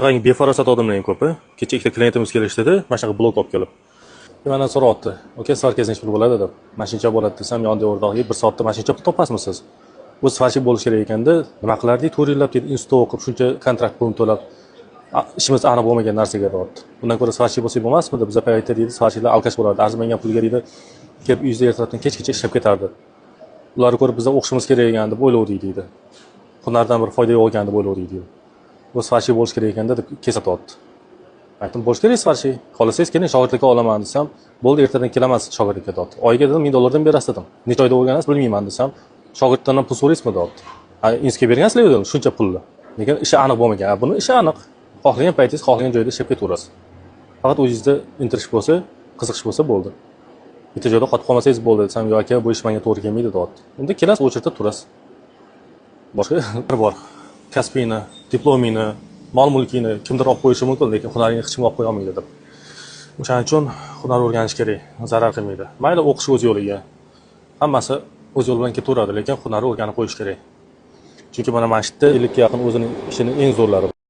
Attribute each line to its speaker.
Speaker 1: Bunaqangi befarosat odamlar ham ko'p. Kecha ikkita klientimiz kelishdi-da, mana shunaqa blok olib kelib. Mendan so'rayapti. "Aka, svarka nechta pul bo'ladi?" deb. "Mashincha bo'ladi" desam, "Yonda o'rtog'iga 1 soatda mashincha pul topasmisiz? Bu svarshik bo'lish kerak ekanda, nima qilardik? 4 yillab dedi, institut o'qib, shuncha kontrakt pulini to'lab, ishimiz aniq bo'lmagan narsaga deyapti. Bundan ko'ra svarshik bo'lsa bo'lmasmidi? Bizda paytda deydi, svarshiklar alkash bo'lardi. Arzimagan pulga deydi, kelib uyingizda ertalabdan kechgacha ishlab ketardi. Ularni ko'rib bizda o'qishimiz kerak ekan deb o'ylovdik deydi. Hunardan bir foyda yo'q ekan deb o'ylovdik deydi. Bu svarshik bo'lish kerak ekanda deb kesatyapti. Aytdim, bo'lish kerak svarshik. Xohlasangiz keling, shogirdlikka olaman desam, bo'ldi, ertadan kelaman shogirdlikka deyapti. Oyiga dedim, $1000 berasiz dedim. Necha oyda o'rganasiz bilmayman desam, shogirddan ham pul so'raysizmi deyapti. Institutga bergansizlar dedim, shuncha pulni. Lekin ishi aniq bo'lmagan. Buni ishi aniq. Xohlagan paytingiz, xohlagan joyda ishlab ketaverasiz. Faqat o'zingizda intirish bo'lsa, qiziqish bo'lsa bo'ldi. Bitta joyda qotib qolmasangiz bo'ldi desam, "Yo'q aka, bu ish menga to'g'ri kelmaydi" deyapti. Unda kelasiz, o'chirda turasiz. Boshqa bor. Kasbingni, diplomingni, mol-mulkingni kimdir olib qo'yishi mumkin, lekin hunaringni hech kim olib qo'ya olmaydi deb. O'shaning uchun hunar o'rganish kerak, zarar qilmaydi. Mayli o'qish o'z yo'liga. Hammasi o'z yo'li bilan ketaveradi, lekin hunarni o'rganib qo'yish kerak. Chunki mana shu yerda 50 ga yaqin o'zining ishini eng zo'rlari